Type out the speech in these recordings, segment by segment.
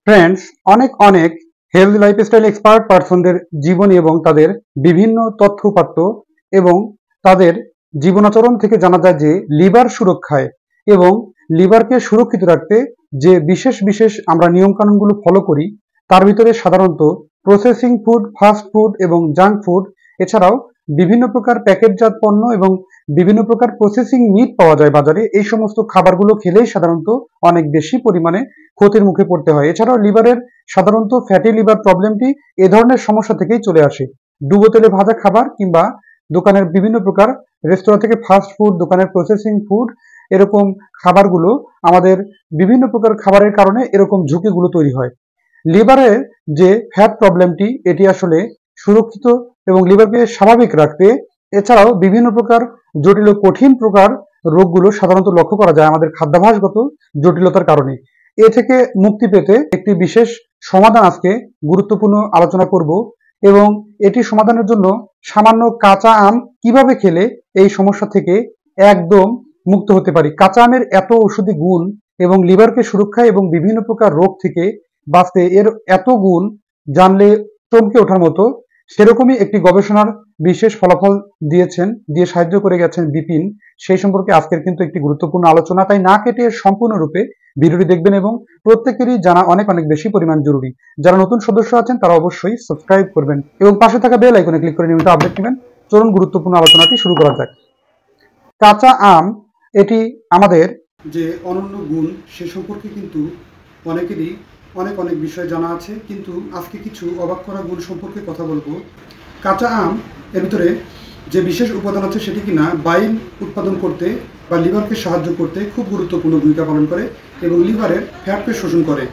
Friends, অনেক অনেক health lifestyle expert পার্সনদের জীবনী এবং তাদের বিভিন্ন তথ্য উপাত্ত এবং তাদের জীবনাচরণ থেকে জানা যায় যে লিভার সুরক্ষায় এবং লিভারকে সুরক্ষিত রাখতে যে বিশেষ বিশেষ আমরা নিয়মকানুনগুলো ফলো করি তার ভিতরে সাধারণত প্রসেসিং ফুড, ফাস্ট ফুড এবং জাঙ্ক ফুড, এছাড়াও বিভিন্ন প্রকার প্যাকেটজাত পণ্য এবং বিভিন্ন প্রকার প্রসেসিং মিট পাওয়া যায় বাজারে। এই সমস্ত খাবারগুলো খেলেই সাধারণত অনেক বেশি পরিমাণে ক্ষতির মুখে পড়তে হয়। এছাড়াও লিভারের সাধারণত ফ্যাটি লিভার প্রবলেমটি এ ধরনের সমস্যা থেকেই চলে আসে। ডুবো তেলে ভাজা খাবার কিংবা দোকানের বিভিন্ন প্রকার রেস্তোরাঁ থেকে ফাস্ট ফুড, দোকানের প্রসেসিং ফুড, এরকম খাবারগুলো আমাদের বিভিন্ন প্রকার খাবারের কারণে এরকম ঝুঁকিগুলো তৈরি হয়। লিভারের যে ফ্যাট প্রবলেমটি এটি আসলে সুরক্ষিত এবং লিভারকে স্বাভাবিক রাখতে এছাড়াও বিভিন্ন প্রকার জটিল ও কঠিন প্রকার রোগগুলো সাধারণত লক্ষ্য করা যায় আমাদের খাদ্যাভ্যাসগত জটিলতার কারণে। এ থেকে মুক্তি পেতে একটি বিশেষ সমাধান আজকে গুরুত্বপূর্ণ আলোচনা করব এবং এটি সমাধানের জন্য সামান্য কাঁচা আম কিভাবে খেলে এই সমস্যা থেকে একদম মুক্ত হতে পারি। কাঁচা আমের এত ঔষধি গুণ এবং লিভারকে সুরক্ষা এবং বিভিন্ন প্রকার রোগ থেকে বাঁচতে এর এত গুণ জানলে চমকে ওঠার মতো। সেরকমই একটি গবেষণার বিশেষ ফলাফল দিয়ে সাহায্য করে গেছেন বিপিন। সেই সম্পর্কে আজকের কিন্তু একটি গুরুত্বপূর্ণ আলোচনা, তাই না কেটে সম্পূর্ণরূপে ভিডিওটি দেখবেন এবং প্রত্যেকেরই জানা অনেক অনেক বেশি পরিমাণ জরুরি। যারা নতুন সদস্য আছেন তারা অবশ্যই সাবস্ক্রাইব করবেন এবং পাশে থাকা বেল আইকনে ক্লিক করে নিয়মিত আপডেট নেবেন। চলুন গুরুত্বপূর্ণ আলোচনাটি শুরু করা যাক। কাঁচা আম এটি আমাদের যে অনন্য গুণ সে সম্পর্কে কিন্তু অনেকেরই অনেক অনেক বিষয় জানা আছে, কিন্তু আজকে কিছু অবাক করা গুণ সম্পর্কে কথা বলবো। কাঁচা আম এর ভিতরে যে বিশেষ উপাদান আছে সেটি কিনা বাইল উৎপাদন করতে বা লিভারকে সাহায্য করতে খুব গুরুত্বপূর্ণ ভূমিকা পালন করে এবং লিভারের ফ্যাটকে শোষণ করে।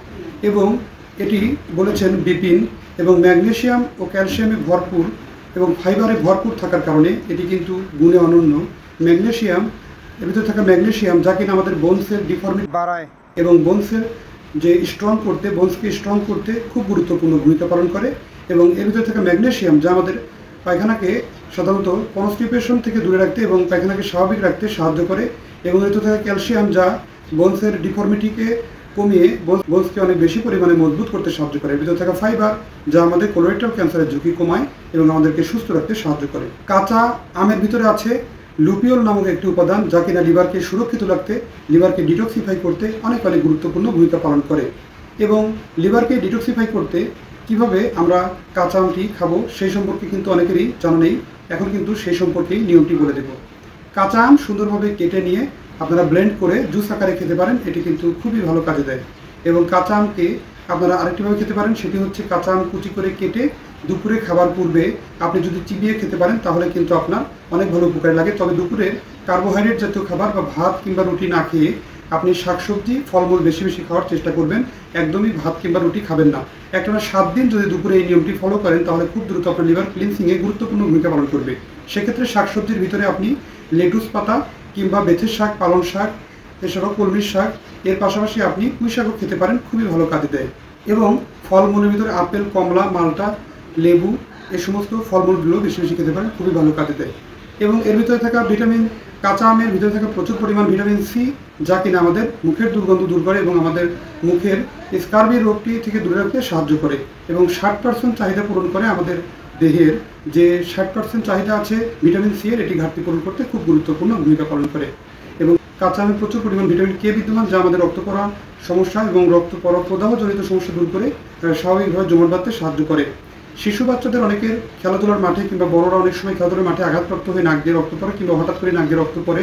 এবং এটি বলেছেন বিপিন এবং ম্যাগনেসিয়াম ও ক্যালসিয়ামে ভরপুর এবং ফাইবারে ভরপুর থাকার কারণে এটি কিন্তু গুণে অনন্য। ম্যাগনেসিয়াম, এর ভিতরে থাকা ম্যাগনেসিয়াম যা কিনা আমাদের বোনসের ডিফর্মিটি বাড়ায় এবং বোনসের যে বোনসকে স্ট্রং করতে খুব গুরুত্বপূর্ণ ভূমিকা পালন করে। এবং এর ভিতরে থাকা ম্যাগনেসিয়াম যা আমাদের পায়খানাকে সাধারণত কনস্টিপেশন থেকে দূরে রাখতে এবং পায়খানাকে স্বাভাবিক রাখতে সাহায্য করে। এবং এর ভিতরে থাকা ক্যালসিয়াম যা বোনসের ডিফর্মিটিকে কমিয়ে বোনসকে অনেক বেশি পরিমাণে মজবুত করতে সাহায্য করে। এর ভিতরে থাকা ফাইবার যা আমাদের কোলোরেক্টাল ক্যান্সারের ঝুঁকি কমায় এবং আমাদেরকে সুস্থ রাখতে সাহায্য করে। কাঁচা আমের ভিতরে আছে লুপিওল নামক একটি উপাদান যা কিনা লিভারকে সুরক্ষিত রাখতে, লিভারকে ডিটক্সিফাই করতে অনেক অনেক গুরুত্বপূর্ণ ভূমিকা পালন করে। এবং লিভারকে ডিটক্সিফাই করতে কিভাবে আমরা কাঁচা আমটি খাবো সেই সম্পর্কে কিন্তু অনেকেরই জানা নেই। এখন কিন্তু সেই সম্পর্কেই নিয়মটি বলে দেব। কাঁচা আম সুন্দরভাবে কেটে নিয়ে আপনারা ব্লেন্ড করে জুস আকারে খেতে পারেন, এটি কিন্তু খুবই ভালো কাজে দেয়। এবং কাঁচা আমকে আপনারা আরেকটিভাবে খেতে পারেন, সেটি হচ্ছে কাঁচা আম কুচি করে কেটে দুপুরে খাবার পূর্বে আপনি যদি চিবিয়ে খেতে পারেন তাহলে কিন্তু আপনার অনেক ভালো উপকার লাগে। তবে দুপুরে কার্বোহাইড্রেট জাতীয় খাবার বা ভাত কিংবা রুটি না খেয়ে আপনি শাকসবজি, ফলমূল বেশি বেশি খাওয়ার চেষ্টা করবেন। একদমই ভাত কিংবা রুটি খাবেন না। একটানা 7 দিন যদি দুপুরে এই নিয়মটি ফলো করেন তাহলে খুব দ্রুত আপনার লিভার ক্লিনসিংয়ে গুরুত্বপূর্ণ ভূমিকা পালন করবে। সেক্ষেত্রে শাকসবজির ভিতরে আপনি লেটুস পাতা কিংবা বেথের শাক, পালং শাক, এছাড়াও কলমির শাক, এর পাশাপাশি আপনি পুঁই শাকও খেতে পারেন, খুবই ভালো কাজে দেয়। এবং ফলমূলের ভিতরে আপেল, কমলা, মালটা, লেবু, এই সমস্ত ফলমূলগুলো বেশি বেশি খেতে পারেন, খুবই ভালো কাজে দেয়। এবং এর ভিতরে থাকা ভিটামিন, কাঁচা আমের ভিতরে থাকা প্রচুর পরিমাণ ভিটামিন সি যা কিনা আমাদের মুখের দুর্গন্ধ দূর করে এবং আমাদের মুখের স্কারবি রোগটি থেকে দূরে রাখতে সাহায্য করে। এবং 60% চাহিদা পূরণ করে আমাদের দেহের যে 60% চাহিদা আছে ভিটামিন সি এর, এটি ঘাটতি পূরণ করতে খুব গুরুত্বপূর্ণ ভূমিকা পালন করে। এবং কাঁচা আমে প্রচুর পরিমাণ ভিটামিন কে বিদ্যমান যা আমাদের রক্ত পড়া সমস্যা এবং রক্ত প্রদাহজনিত সমস্যা দূর করে স্বাভাবিকভাবে জমাট বাঁধতে সাহায্য করে। শিশু বাচ্চাদের অনেকের খেলাধুলার মাঠে কিংবা বড়রা অনেক সময় খেলাধুলার মাঠে আঘাতপ্রাপ্ত হয়ে নাক দিয়ে রক্ত পড়ে কিংবা হঠাৎ করে নাক দিয়ে রক্ত পড়ে,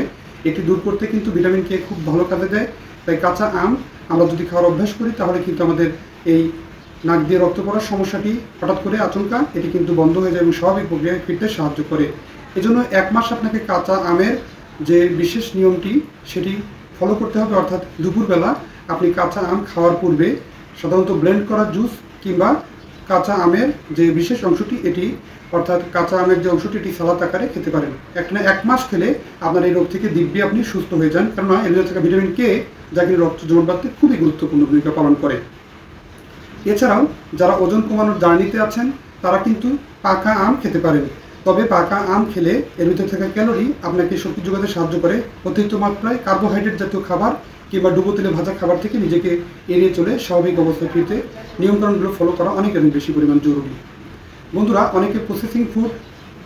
এটি দূর করতে কিন্তু ভিটামিন কে খুব ভালো কাজে দেয়। তাই কাঁচা আম আমরা যদি খাওয়ার অভ্যাস করি তাহলে কিন্তু আমাদের এই নাক দিয়ে রক্ত পড়ার সমস্যাটি হঠাৎ করে আচমকা এটি কিন্তু বন্ধ হয়ে যায় এবং স্বাভাবিক প্রক্রিয়ায় ফিরতে সাহায্য করে। এজন্য 1 মাস আপনাকে কাঁচা আমের যে বিশেষ নিয়মটি সেটি ফলো করতে হবে। অর্থাৎ দুপুরবেলা আপনি কাঁচা আম খাওয়ার পূর্বে সাধারণত ব্লেন্ড করা জুস কিংবা কাঁচা আমের যে বিশেষ অংশটি এটি অর্থাৎ কাঁচা আমের যে অংশটি এটি সালাদ আকারে খেতে পারেন। একটা 1 মাস খেলে আপনার এই রোগ থেকে দিব্যি আপনি সুস্থ হয়ে যান, কেননা এর মধ্যে থাকা ভিটামিন কে যা কিনা রক্ত জমাট বাঁধতে খুবই গুরুত্বপূর্ণ ভূমিকা পালন করে। এছাড়াও যারা ওজন কমানোর জার্নিতে আছেন তারা কিন্তু পাকা আম খেতে পারেন। তবে পাকা আম খেলে এর ভিতরে থাকা ক্যালোরি আপনাকে শক্তি যোগাতে সাহায্য করে। অতিরিক্ত মাত্রায় কার্বোহাইড্রেট জাতীয় খাবার কিংবা ডুবো তেলে ভাজা খাবার থেকে নিজেকে এড়িয়ে চলে স্বাভাবিক অবস্থায় ফিরতে নিয়মকানুনগুলো ফলো করা অনেক বেশি পরিমাণ জরুরি। বন্ধুরা, অনেকে processing food,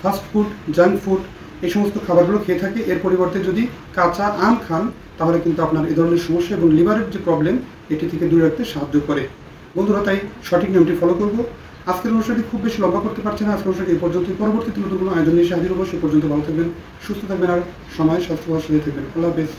fast food, junk food এই সমস্ত খাবারগুলো খেয়ে থাকে। এর পরিবর্তে যদি কাঁচা আম খান তাহলে কিন্তু আপনার এ ধরনের সমস্যা এবং লিভারের যে প্রবলেম এটি থেকে দূরে রাখতে সাহায্য করে। বন্ধুরা, তাই সঠিক নিয়মটি ফলো করব। আজকের অনুষ্ঠানটি খুব বেশি লম্বা করতে পারছি না। আজকের অনুষ্ঠানটি এই পর্যন্তই। পরবর্তীতে নতুন কোনো আয়োজন নিয়ে হাজির হবো। সে পর্যন্ত ভালো থাকবেন, সুস্থ থাকবেন আর সময় স্বাস্থ্য সাথে থাকবেন। আল্লাহ হাফেজ।